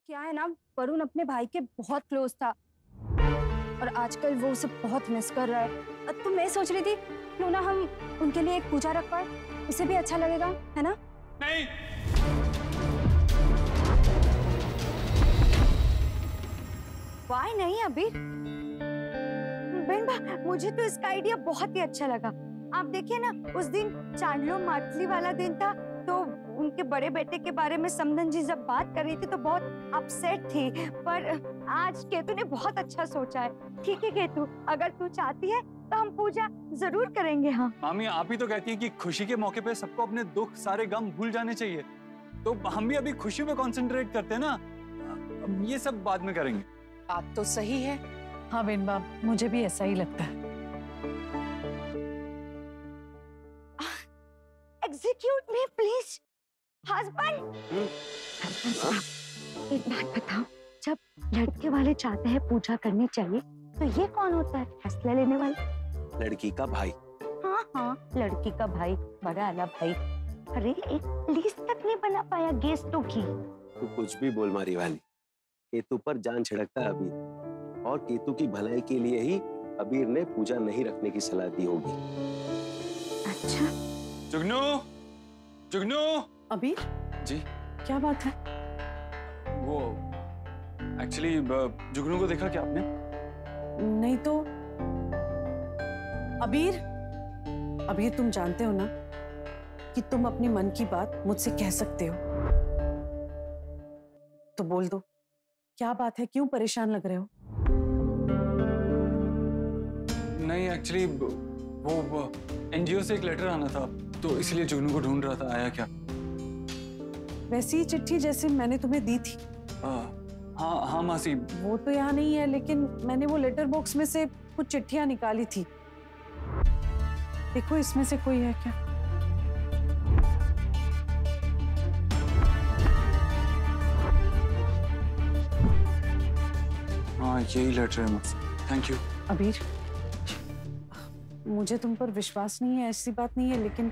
क्या है ना, वरुण अपने भाई के बहुत क्लोज था और आजकल वो उसे बहुत मिस कर रहा है। तो मैं सोच रही थी क्यों ना हम उनके लिए एक पूजा रख पाए, उसे भी अच्छा लगेगा, है ना? नहीं। वाई नहीं अभी? बहन, मुझे तो इसका आइडिया बहुत ही अच्छा लगा। आप देखिए ना, उस दिन चांदलो माटली वाला दिन था, तो उनके बड़े बेटे के बारे में समधन जी जब बात कर रही थी तो बहुत अपसेट थी, पर आज केतु ने बहुत अच्छा सोचा है। ठीक है केतु, अगर तू चाहती है तो हम पूजा जरूर करेंगे। हाँ मामी, आप ही तो कहती हैं कि खुशी के मौके पे सबको अपने दुख सारे गम भूल जाने चाहिए, तो हम भी अभी खुशी पे कंसंट्रेट करते हैं ना। अब ये सब बाद में करेंगे। बात तो सही है। हाँ बेनबा, मुझे भी ऐसा ही लगता है। Execute me please husband. एक बात बताओ, जब लड़के वाले चाहते हैं पूजा करनी चाहिए तो ये कौन होता है फैसला लेने वाला? लड़की का भाई। हाँ हाँ, लड़की का भाई, बड़ा वाला भाई। अरे एक लिस्ट तक नहीं बना पाया गेस्टों की। तू कुछ भी बोल मारी वाली, केतु पर जान छिड़कता है अबीर, और केतु की भलाई के लिए ही अबीर ने पूजा नहीं रखने की सलाह दी होगी। अच्छा जुगनू, जुगनू। अबीर जी क्या बात है? वो एक्चुअली जुगनू को देखा क्या आपने? नहीं तो। अबीर, अबीर तुम जानते हो ना कि तुम अपनी मन की बात मुझसे कह सकते हो, तो बोल दो क्या बात है, क्यों परेशान लग रहे हो? नहीं, एक्चुअली वो एनजीओ से एक लेटर आना था, तो इसलिए जुगनू को ढूंढ रहा था। आया क्या? वैसी चिट्ठी जैसे मैंने तुम्हें दी थी। हाँ हाँ मासी। वो तो यहाँ नहीं है, लेकिन मैंने वो लेटर बॉक्स में से कुछ चिट्ठियां निकाली थी। देखो इसमें से कोई है क्या? हाँ यही लेटर है मासी। Thank you. अबीर, मुझे तुम पर विश्वास नहीं है, ऐसी बात नहीं है, लेकिन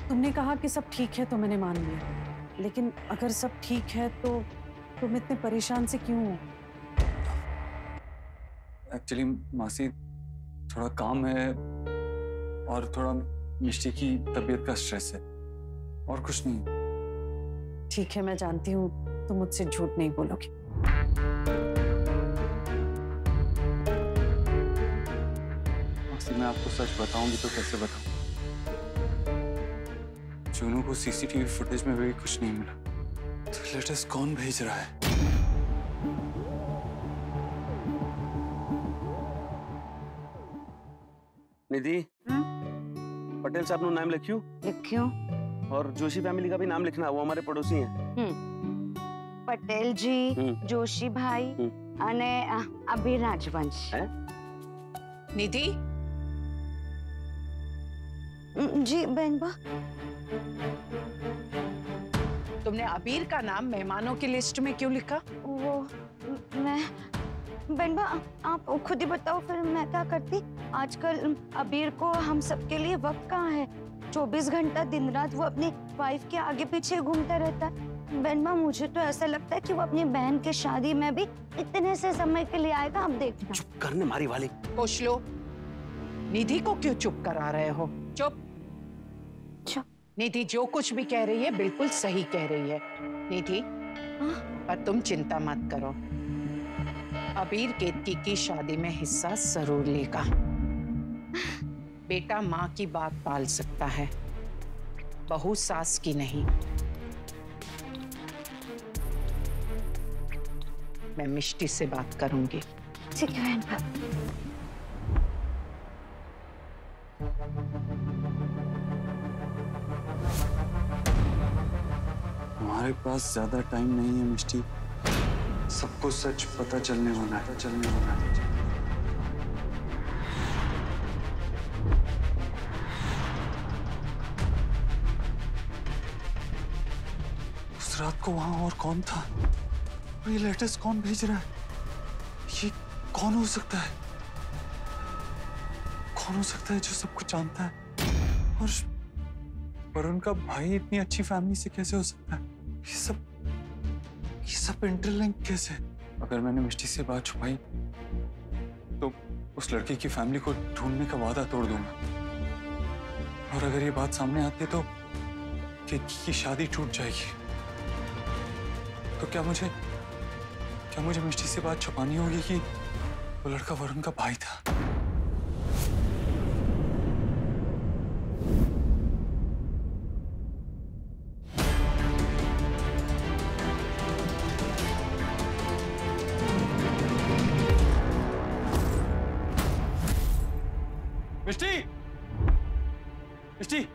तुमने कहा कि सब ठीक है तो मैंने मान लिया। लेकिन अगर सब ठीक है तो तुम इतने परेशान से क्यों हो? एक्चुअली मासी, थोड़ा काम है और थोड़ा मिष्टी की तबीयत का स्ट्रेस है, और कुछ नहीं। ठीक है, मैं जानती हूँ तुम मुझसे झूठ नहीं बोलोगे। मासी, मैं आपको सच बताऊंगी तो कैसे बताऊं? जुगनू को सीसीटीवी फुटेज में भी कुछ नहीं मिला, तो लेटर्स कौन भेज रहा है? निधि, पटेल साहब नो नाम लिखियो। लिखियो। और जोशी फैमिली का भी नाम लिखना, वो हमारे पड़ोसी हैं। पटेल जी, जोशी भाई अने अभी राजवंश है? निधि, जी बहनबा। तुमने अबीर का नाम मेहमानों की लिस्ट में क्यों लिखा? वो मैं बहनबा, आप खुद ही बताओ फिर मैं क्या करती। आजकल अबीर को हम सबके लिए वक्त कहाँ है? 24 घंटा दिन रात वो अपनी वाइफ के आगे पीछे घूमता रहता है। बहनबा, मुझे तो ऐसा लगता है कि वो अपनी बहन की शादी में भी इतने से समय के लिए आएगा, आप देखना। चुप करने मारी वाली। पूछ लो, निधि को क्यों चुप करा रहे हो? चुप। निधि जो कुछ भी कह रही है बिल्कुल सही कह रही है। निधि, पर तुम चिंता मत करो, अबीर केतकी की शादी में हिस्सा जरूर लेगा। बेटा माँ की बात पाल सकता है, बहू सास की नहीं। मैं मिष्टी से बात करूंगी। ठीक है बहनबा। हमारे पास ज्यादा टाइम नहीं है मिष्टी, सबको सच पता चलने वाला है। उस रात को वहां और कौन था? और ये लेटर्स कौन भेज रहा है? ये कौन हो सकता है? कौन हो सकता है जो सब कुछ जानता है? और उनका भाई इतनी अच्छी फैमिली से कैसे हो सकता है? ये सब ये सब इंटरलिंक कैसे? अगर मैंने मिष्टी से बात छुपाई तो उस लड़की की फैमिली को ढूंढने का वादा तोड़ दूंगा, और अगर ये बात सामने आती है तो केतकी की शादी टूट जाएगी। तो क्या मुझे मिष्टी से बात छुपानी होगी कि वो लड़का वरुण का भाई था? मिष्टी! मिष्टी!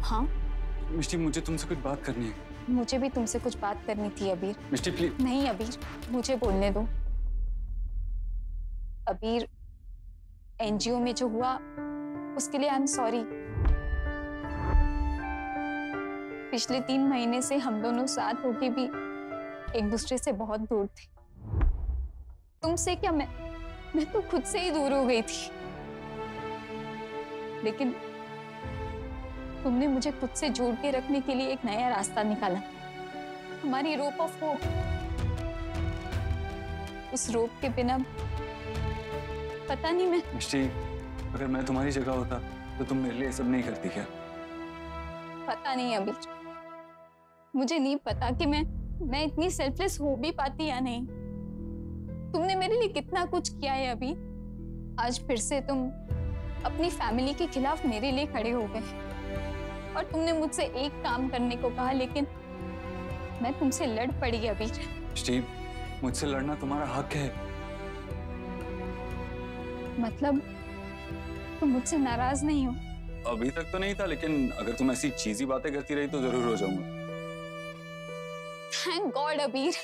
हाँ, मिष्टी, मुझे तुमसे कुछ बात करनी है। मुझे भी तुमसे कुछ बात करनी थी अबीर। मिष्टी प्लीज। नहीं अबीर, मुझे बोलने दो। अबीर, एनजीओ में जो हुआ उसके लिए आई एम सॉरी। पिछले 3 महीने से हम दोनों साथ होके भी एक दूसरे से बहुत दूर थे। तुमसे क्या, मैं तो खुद से ही दूर हो गई थी, लेकिन तुमने मुझे खुद से जोड़ के रखने के लिए एक नया रास्ता निकाला, हमारी रोप ऑफ होप। उस रोप के बिना पता नहीं मैं। मिष्टी, अगर मैं तुम्हारी जगह होता तो तुम मेरे लिए सब नहीं करती क्या? पता नहीं अभी, मुझे नहीं पता कि मैं इतनी सेल्फलेस हो भी पाती या नहीं। तुमने मेरे लिए कितना कुछ किया है अभी। आज फिर से तुम अपनी फैमिली के खिलाफ मेरे लिए खड़े हो गए, और तुमने मुझसे एक काम करने को कहा, लेकिन मैं तुमसे लड़ पड़ी अभी। मिष्टी, मुझसे लड़ना तुम्हारा हक है। मतलब तुम मुझसे नाराज नहीं हो? अभी तक तो नहीं था, लेकिन अगर तुम ऐसी चीजी बातें करती रही तो जरूर हो जाऊंगा। थैंक गॉड अबीर।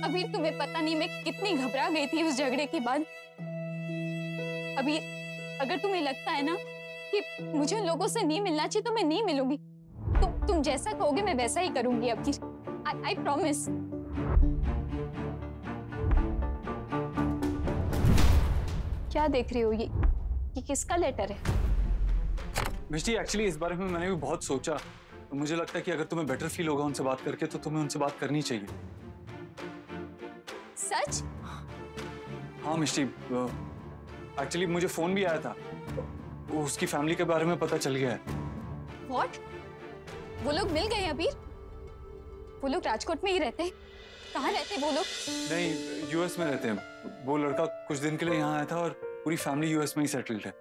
अबीर, तुम्हें पता नहीं मैं कितनी घबरा गई थी उस झगड़े के बाद। अबीर, अगर तुम्हें लगता है ना कि मुझे उन लोगों से नहीं मिलना चाहिए तो मैं नहीं मिलूंगी। तुम जैसा कहोगे मैं वैसा ही करूंगी अबीर। I promise. क्या देख रहे हो? ये किसका लेटर है? मिष्टी, एक्चुअली इस बारे में मैंने भी बहुत सोचा, तो मुझे लगता है कि अगर तुम्हें बेटर फील होगा उनसे बात करके तो तुम्हें उनसे बात करनी चाहिए। सच? हाँ मिष्टी, एक्चुअली मुझे फोन भी आया था, उसकी फैमिली के बारे में पता चल गया है। What? वो लोग मिल गए अबीर? वो लोग राजकोट में ही रहते हैं? कहाँ रहते हैं वो लोग? नहीं, यूएस में रहते हैं। वो लड़का कुछ दिन के लिए यहाँ आया था और पूरी फैमिली यूएस में ही सेटल्ड है।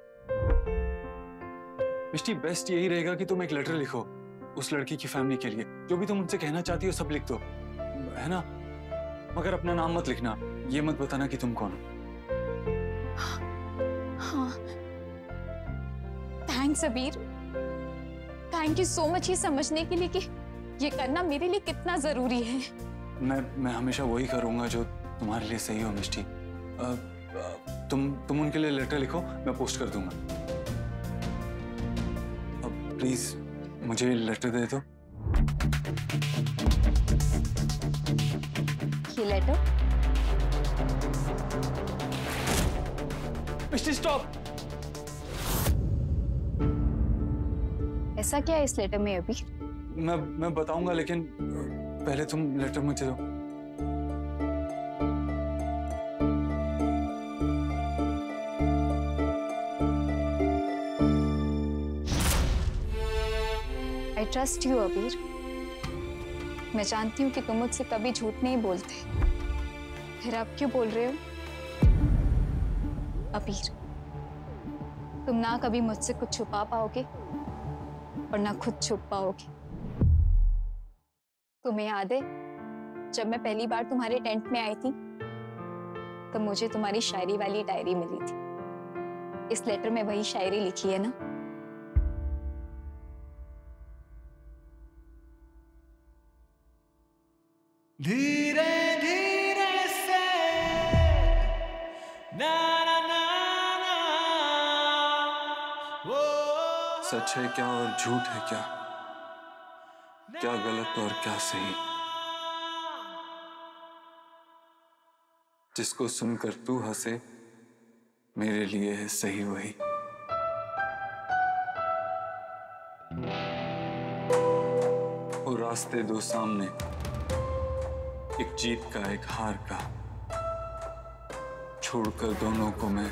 मिष्टी, बेस्ट यही रहेगा कि तुम एक लेटर लिखो उस लड़की की फैमिली के लिए। जो भी तुम उनसे कहना चाहती हो सब लिख दो, है ना? मगर अपना नाम मत लिखना, ये मत बताना कि तुम कौन हो। हाँ, थैंक्स अबीर। थैंक यू सो मच ये समझने के लिए कि ये करना मेरे लिए कितना जरूरी है। मैं हमेशा वही करूंगा जो तुम्हारे लिए सही हो मिष्टी। तुम उनके लिए लेटर लिखो, मैं पोस्ट कर दूंगा। अब प्लीज मुझे लेटर दे दो। ये लेटर? मिष्टी स्टॉप! ऐसा क्या है इस लेटर में अभी? मैं बताऊंगा, लेकिन पहले तुम लेटर मुझे दो। आई ट्रस्ट यू अबीर। मैं जानती हूँ कि तुम मुझसे कभी झूठ नहीं बोलते, फिर आप क्यों बोल रहे हो? अबीर, तुम ना कभी मुझसे कुछ छुपा पाओगे और ना खुद छुप पाओगे। तुम्हें याद है जब मैं पहली बार तुम्हारे टेंट में आई थी तब मुझे तुम्हारी शायरी वाली डायरी मिली थी। इस लेटर में वही शायरी लिखी है ना? धीरे धीरे से ना ना ना ना वो सच है क्या और झूठ है क्या? क्या गलत और क्या सही? जिसको सुनकर तू हंसे मेरे लिए है सही वही। वो रास्ते दो सामने, एक जीत का, एक हार का, छोड़कर दोनों को मैं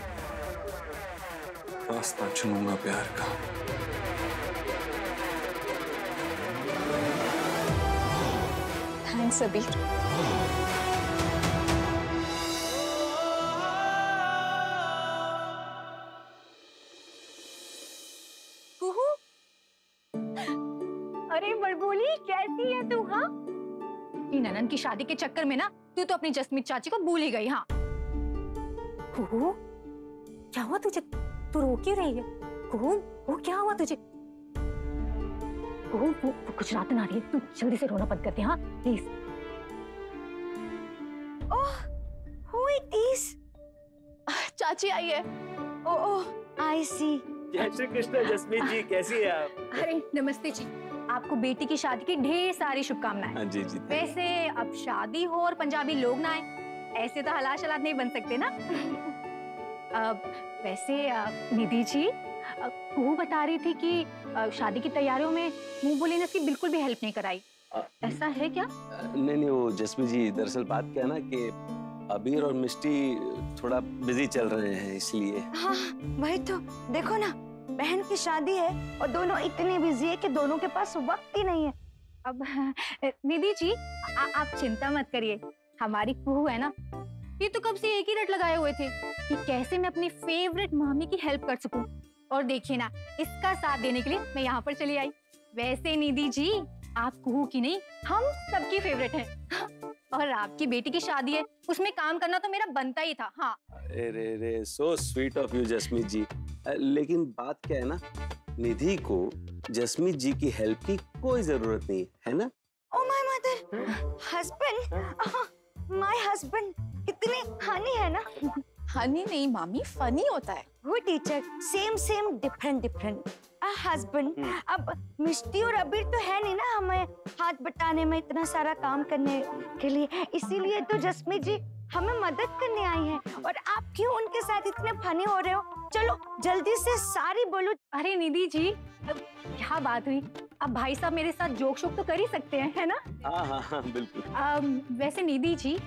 रास्ता चुनूंगा प्यार का। थैंक्स अबीर। कुहू, अरे बड़बोली कैसी है तू? हाँ, ननन की शादी के चक्कर में ना तू तो अपनी जसमीत चाची को भूल ही गई। हाँ कुहू, क्या हुआ तुझे? तू रो क्यों रही है? कुहू, वो क्या हुआ तुझे? कुहू, वो कुछ रात ना रही है, तू जल्दी से रोना बंद कर दे। हाँ please. Oh, who it is? चाची आई है। ओह, I see. जय श्री कृष्ण जसमीत जी, कैसी है आप? अरे नमस्ते जी, आपको बेटी की शादी की ढेर सारी शुभकामनाएं। हाँ जी जी। वैसे अब शादी हो और पंजाबी लोग ना आए, ऐसे तो हलाल शलाल नहीं बन सकते ना। वैसे निधि जी, कुहू बता रही थी कि शादी की तैयारियों में मुंह बोली ने इसकी बिल्कुल भी हेल्प नहीं कराई। ऐसा है क्या? नहीं, वो जसमीत जी, दरअसल बात क्या है ना कि अबीर और मिष्टी थोड़ा बिजी चल रहे हैं, इसलिए। हाँ, वही तो। देखो ना, बहन की शादी है और दोनों इतने बिजी है कि दोनों के पास वक्त ही नहीं है। अब निधि जी, आप चिंता मत करिए, हमारी कुहू है ना, ये तो कब से एक ही रट लगाए हुए थे कि कैसे मैं अपनी फेवरेट मामी की हेल्प कर सकूं। और देखिए ना, इसका साथ देने के लिए मैं यहाँ पर चली आई। वैसे निधि जी, आप कुहू की नहीं, हम सबकी फेवरेट हैं। और आपकी बेटी की शादी है, उसमें काम करना तो मेरा बनता ही था। हाँ। अरे so sweet of you Jasmeet ji. लेकिन बात क्या है ना, निधि को जसमीत जी की हेल्प की कोई जरूरत नहीं है ना? Oh my mother, husband, my husband, कितनी हनी है ना। हनी नहीं मामी, फनी होता है। वो टीचर, सेम डिफरेंट। हस्बैंड, अब मिष्टी और अबीर तो है नहीं ना हमें हाथ बटाने में, इतना सारा काम करने के लिए, इसीलिए तो जसमीत जी हमें मदद करने आई हैं। और आप क्यों उनके साथ इतने फनी हो रहे हो? चलो जल्दी से सारी बोलो। अरे निधि जी, अब क्या बात हुई? अब भाई साहब मेरे साथ जोक शोक तो कर ही सकते हैं, है ना? हाँ बिल्कुल। वैसे निधि जी,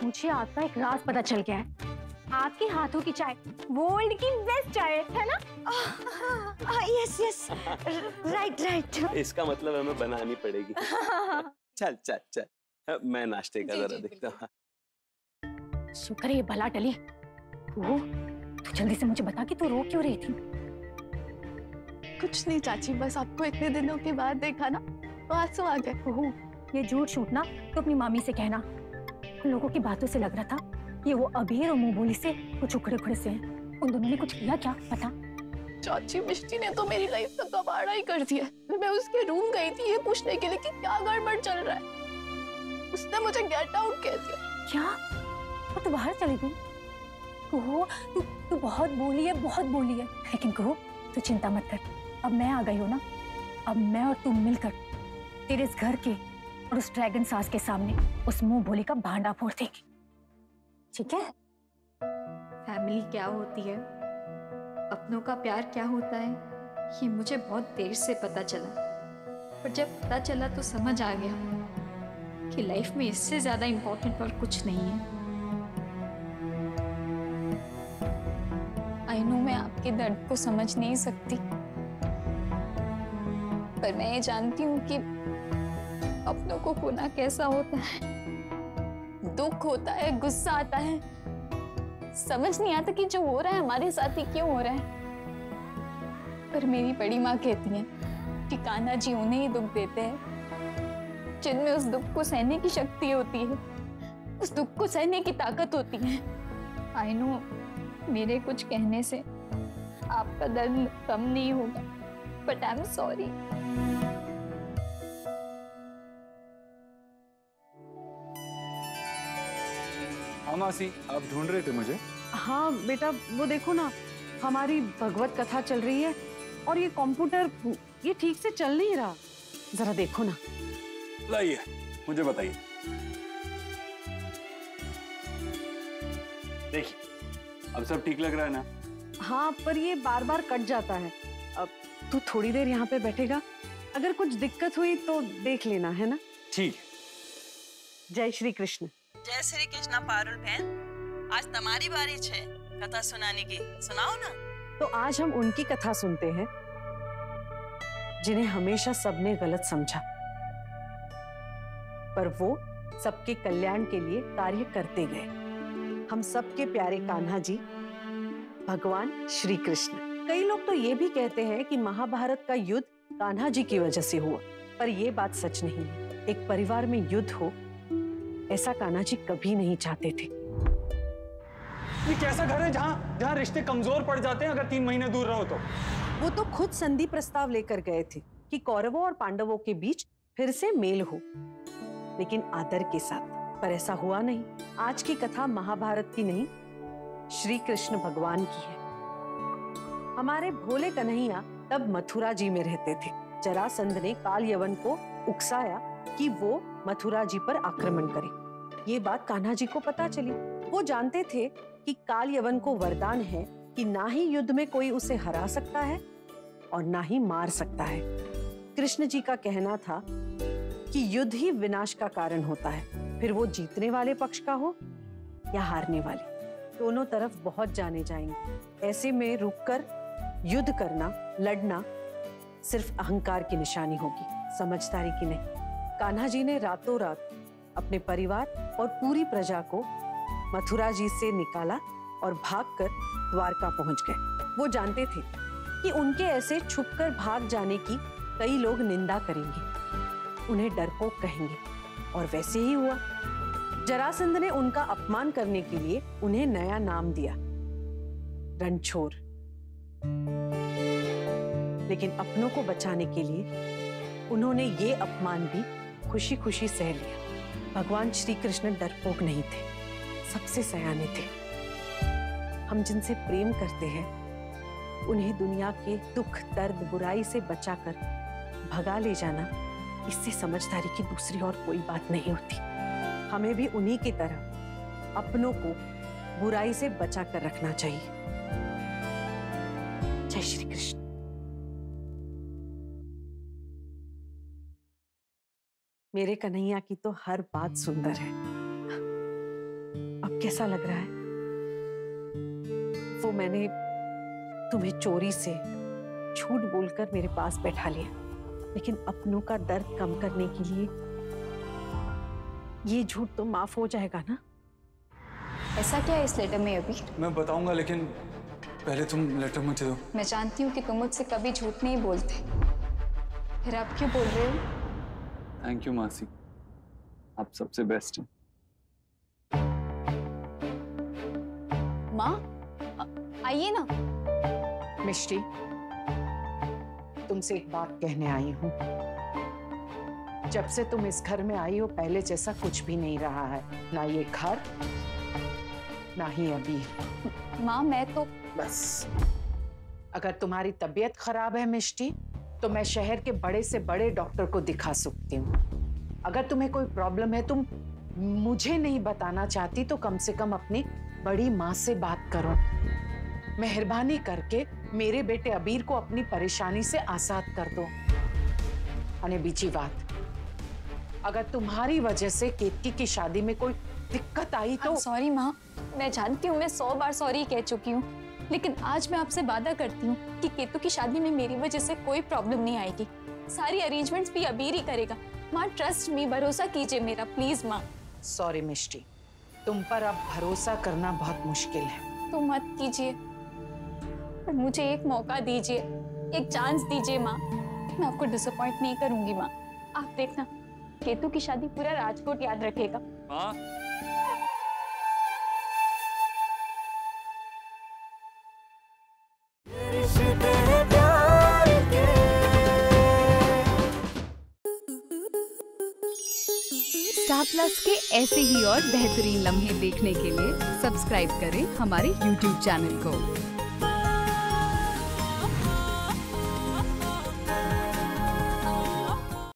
मुझे आपका एक राज पता चल गया है। आपके हाथों की चाय वर्ल्ड की बेस्ट चाय है ना? Yes, right. इसका मतलब हमें बनानी पड़ेगी। चल, मैं नाश्ते का जरा देखता हूँ। शुक्र है ये भला टली। वो तो जल्दी से मुझे बता कि तू रो क्यों रही थी? कुछ नहीं चाची, बस आपको इतने दिनों के बाद देखा ना तो आंसू आ गए। ओह, ये झूठ छूटना तो अपनी मामी से कहना। उन लोगों की बातों से लग रहा था कि वो अबीर और मुंह बोली से कुछ उखड़े से हैं। उन दोनों ने कुछ किया क्या पता? चाची, मिष्टी ने तो मेरी लाइफ का कबाड़ा ही कर दिया। मैं उसके रूम गई थी ये पूछने के लिए कि क्या गड़बड़ चल रहा है। उसने मुझे गेट आउट कह दिया। क्या? और तू बाहर चली गई? कुहू, तू बहुत बोली है। लेकिन कुहू, तू चिंता मत कर, अब मैं आ गई हूँ ना। अब मैं और तू मिलकर तेरे इस घर के और उस ड्रैगन सास के सामने उस मुंह भोली का भांडा फोड़ देंगे, ठीक है? फैमिली क्या होती है, अपनों का प्यार क्या होता है, ये मुझे बहुत देर से पता चला। पर जब पता चला तो समझ आ गया कि लाइफ में इससे ज्यादा इम्पोर्टेंट और कुछ नहीं है। आई नो मैं आपके दर्द को समझ नहीं सकती, पर मैं ये जानती हूँ कि अपनों को खोना कैसा होता है। दुख होता है, गुस्सा आता है, समझ नहीं आता कि जो हो रहा है हमारे साथ ही क्यों हो रहा है। पर मेरी बड़ी माँ कहती है कि कान्हा जी उन्हें ही दुख देते हैं जिनमें उस दुख को सहने की शक्ति होती है, उस दुख को सहने की ताकत होती है। आई नो मेरे कुछ कहने से आपका दर्द कम नहीं होगा, बट आई एम सॉरी। हाँ मासी, आप ढूंढ रहे थे मुझे? हाँ बेटा, वो देखो ना, हमारी भगवत कथा चल रही है और ये कंप्यूटर ये ठीक से चल नहीं रहा। जरा देखो ना। लाइए, मुझे बताइए। देखिए, अब सब ठीक लग रहा है ना? हाँ, पर ये बार बार कट जाता है। अब तू थोड़ी देर यहाँ पे बैठेगा, अगर कुछ दिक्कत हुई तो देख लेना, है ना? ठीक है। जय श्री कृष्ण। जय श्री कृष्णा पारुल बहन, आज तुम्हारी बारी है कथा सुनाने की, सुनाओ ना। तो आज हम उनकी कथा सुनते हैं जिन्हें हमेशा सबने गलत समझा, पर वो सबके कल्याण के लिए कार्य करते गए। हम सबके प्यारे कान्हा जी, भगवान श्री कृष्ण। कई लोग तो ये भी कहते हैं कि महाभारत का युद्ध कान्हा जी की वजह से हुआ, पर यह बात सच नहीं है। एक परिवार में युद्ध हो, ऐसा कान्हा जी कभी नहीं चाहते थे। ये कैसा घर है जहाँ रिश्ते कमजोर पड़ जाते हैं अगर 3 महीने दूर रहो तो? वो तो खुद संधि प्रस्ताव लेकर गए थे कि कौरवों और पांडवों के बीच फिर से मेल हो, लेकिन आदर के साथ, पर ऐसा हुआ नहीं। आज की कथा महाभारत की नहीं, श्री कृष्ण भगवान की है। हमारे भोले कन्हैया तब मथुरा जी में रहते थे। जरासंध ने काल यवन को उकसाया कि वो मथुरा जी पर आक्रमण करे। ये बात कान्हा जी को पता चली। वो जानते थे कि काल यवन को वरदान है कि ना ही युद्ध में कोई उसे हरा सकता है और ना ही मार सकता है। कृष्ण जी का कहना था कि युद्ध ही विनाश का कारण होता है, फिर वो जीतने वाले पक्ष का हो या हारने वाले, दोनों तरफ बहुत जाने जाएंगे। ऐसे में रुककर युद्ध करना, लड़ना सिर्फ अहंकार की निशानी होगी, समझदारी की नहीं। कान्हा जी ने रातों रात अपने परिवार और पूरी प्रजा को मथुरा जी से निकाला और भागकर द्वारका पहुंच गए। वो जानते थे कि उनके ऐसे छुपकर भाग जाने की कई लोग निंदा करेंगे, उन्हें डरपोक कहेंगे, और वैसे ही हुआ। जरासंध ने उनका अपमान करने के लिए उन्हें नया नाम दिया, रणछोड़। लेकिन अपनों को बचाने के लिए उन्होंने ये अपमान भी खुशी खुशी सह लिया। भगवान श्री कृष्ण डरपोक नहीं थे, सबसे सयाने थे। हम जिनसे प्रेम करते हैं उन्हें दुनिया के दुख, दर्द, बुराई से बचाकर भगा ले जाना, इससे समझदारी की दूसरी और कोई बात नहीं होती। हमें भी उन्हीं की तरह अपनों को बुराई से बचा कर रखना चाहिए। जय श्री कृष्ण। मेरे कन्हैया की तो हर बात सुंदर है। अब कैसा लग रहा है? वो मैंने तुम्हें चोरी से झूठ बोलकर मेरे पास बैठा लिया, लेकिन अपनों का दर्द कम करने के लिए ये झूठ तो माफ हो जाएगा ना? ऐसा क्या है इस लेटर में अभी? मैं बताऊंगा, लेकिन पहले तुम लेटर मुझे दो। मैं जानती हूँ कि तुम मुझसे कभी झूठ नहीं बोलते, फिर आप क्यों बोल रहे हो? थैंक यू मासी, आप सबसे बेस्ट हैं। माँ आइए ना। मिष्टी, तुमसे एक बात कहने आई हूँ। जब से तुम इस घर में आई हो, पहले जैसा कुछ भी नहीं रहा है, ना ये घर, ना ही अभी। माँ मैं तो बस, अगर तुम्हारी तबीयत खराब है मिष्टी, तो मैं शहर के बड़े से बड़े डॉक्टर को दिखा सकती हूँ। अगर तुम्हें कोई प्रॉब्लम है, तुम मुझे नहीं बताना चाहती, तो कम से कम अपनी बड़ी माँ से बात करो। मेहरबानी करके मेरे बेटे अबीर को अपनी परेशानी से आजाद कर दो। अने बीजी बात, अगर तुम्हारी वजह से केतकी की शादी में कोई दिक्कत आई तो सॉरी माँ, मैं जानती हूँ मैं 100 बार सॉरी कह चुकी हूँ, लेकिन आज मैं आपसे वादा करती हूँ कि केतु की शादी में मेरी वजह से कोई प्रॉब्लम नहीं आएगी। सारी अरेंजमेंट्स भी अबीर ही करेगा। माँ ट्रस्ट मी, भरोसा कीजिए मेरा, प्लीज माँ। सॉरी मिष्टी, तुम पर अब भरोसा करना बहुत मुश्किल है। तो मत कीजिए, पर मुझे एक मौका दीजिए, एक चांस दीजिए माँ। मैं आपको डिसअपॉइंट नहीं करूंगी माँ। आप देखना, केतु की शादी पूरा राजकोट याद रखेगा। माँ, स्टार प्लस के ऐसे ही और बेहतरीन लम्हे देखने के लिए सब्सक्राइब करें हमारे YouTube चैनल को।